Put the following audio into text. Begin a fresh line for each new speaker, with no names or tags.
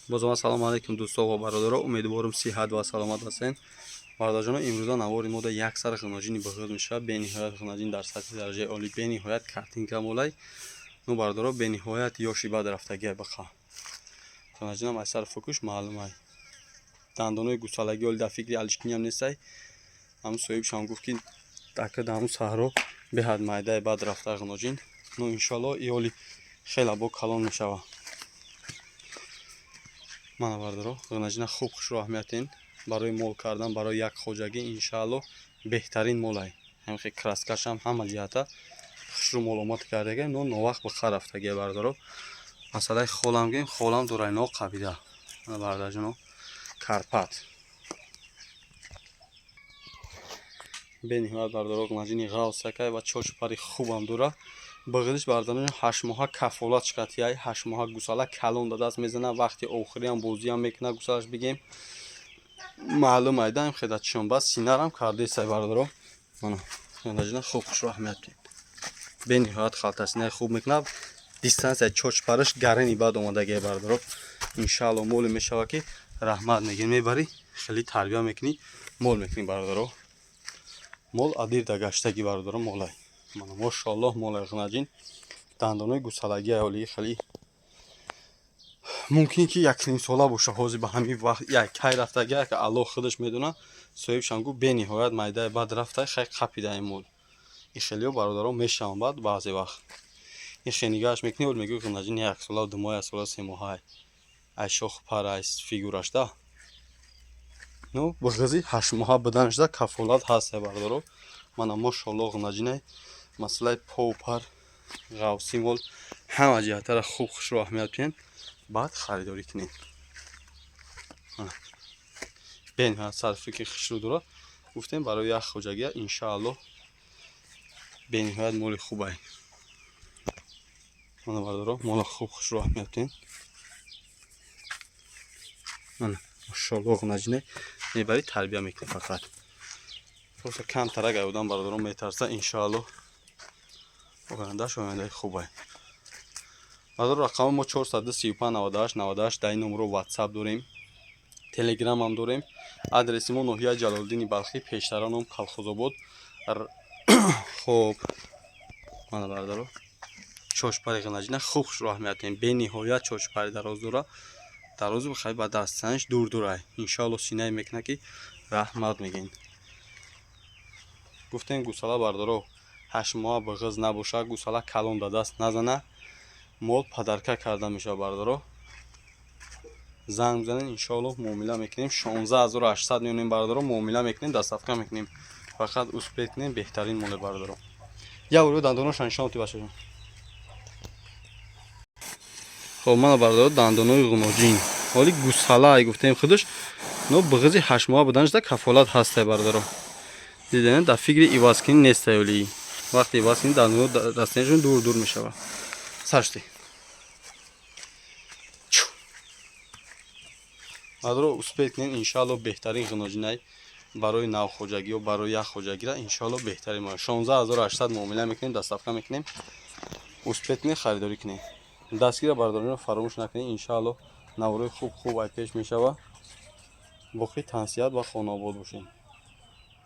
бозам ассалому алайкум дӯстон ва бародарон, умедворам сиҳат ва саломат ҳастед. бародарҷоно, имрӯза навори мода як сар ғиноҷини биг'ид мешавад. Бениҳоят ғиноҷин дар сатҳи дараҷаи олӣ, бениҳоят картинка молай. Ну бародарон, бениҳоят ёши бад рафтагия бақа. Ғиноҷинам ай сар фукуш маълумай. Дандонои гусалаги оли дар фикри алишкиням нестай. Ҳамун соҳибшам гуфт ки дака дар ҳамун саҳро беҳад майдаи бад рафта ғиноҷин. Ну иншоалло иоли хела бо калон мешава. Мана бардаро ғиноҷина хуб хушрӯ аҳамиятен барои мол кардан, барои як хоҷагӣ иншаалло беҳтарин молай. Ҳамихе краскашам ҳама ҷиҳата хушрӯ моломат кардага, но новақт ба қар рафтагия бардаро. Масъалаи холам гем, холам дурайно қабида. Мана бардарҷоно Карпат. бениҳоят бардаро ғиноҷини ғавсакай ва чочпари хубам дура. биг'идиш бардарҷоно 8 моҳа кафолат шкатияй 8 моҳа гусала калон дадаст мезана. вақти охириам бозиам мекуна гусалаш бигем. маълум айдаем хеда чишон бас синарам кардесай бардаро. Мана ғиноҷина хуб хушрӯ аҳамият дорад. бениҳоят халтасинаи хуб мекуна. дистансияи чочпараш гарани бад омадагия бардаро. иншаалло моле мешава ки раҳмат мегем, мебари хеле тарбия мекунӣ, мол мекунӣ бардаро. мол адир да гаштаги бардаро молай. Мана мошоаллоҳ молай ғиноҷин дандонои гусалагии олии хеле мумкин ки 1 сола боша. ҳозир ба ҳамин вақт як кай рафтагия ки аллоҳ худаш медона. соҳибшам гуфт бениҳоят майдаи бад рафта хай қапидаи мол. ин хелиҳо бародаро мешаванд бад баъзе вақт. ин хе нигаҳаш мекунӣ, оли мегӯй ғиноҷин 1 сола 2 моҳа 1 сола 3 моҳаи ай шоху пара ай фигураш да. Ну биг'изи 8 моҳа буданаш да кафолат ҳаст бардаро. Мана мошоаллоҳ ғиноҷинай масъалаи пов пар ғавси мол ҳама ҷиҳатара хуб хушрӯ аҳамият биҳем, баъд харидорӣ кунем. бениҳоят сарфикри хушрӯ дора. гуфтем барои як хоҷагия иншаалло бениҳоят моли хубай. мана бардаро мола хуб хушрӯ аҳамият биҳем. мана мошоаллоҳ ғиноҷинай мебари тарбия мекунӣ фақат. просто кам тарагай одам бародаро метарса. иншаалло ояндааш ояндаи хубай. бародаро рақами мо 435 98 98 дар ин номро ватсап дорем, телеграм ҳам дорем. адреси мо ноҳияи ҷалолиддини балхӣ, пештара ном Калхозобод. хоб мана бародаро чочпари ғиноҷина хуб хушрӯ аҳамият диҳем. бениҳоят чочпари дароз дора. дароз бихай ба дастзаниш дур дурай. иншаалло синае мекуна ки раҳмат мегем. гуфтем гусала бардаро 8 моҳа биг'iз набоша, гусала калон да даст назана, мол падарка карда мешава бардаро. занг бизанем иншаалло муомила мекунем. 16800 меонем бардаро, муомила мекунем, дастафка мекунем. фақат успех кунем, беҳтарин моле бардаро. я урё дандоношан нишон оти башаҷон. хоб мана бардаро дандонои ғиноҷин оли гусала ай гуфтем худаш, но биг'iзи 8 моҳа буданаш да кафолат ҳастай бардаро. дидем да фикри ивазкунӣ нестай оли. вақти ивазкунӣ дандоно дастанашон дур дур мешава. сашти бардаро успех кунем. иншаалло беҳтарин ғиноҷинай барои навхоҷагӣ ё барои як хоҷагира иншаалло беҳтарин мо 16800 муомила мекунем, дастафка мекунем, успех кунем, харидорӣ кунем. дастгира бародароно фаромӯш накунед. иншаалло наворои хуб ай пеш мешава. боқӣ тансият ва хонобод бошем.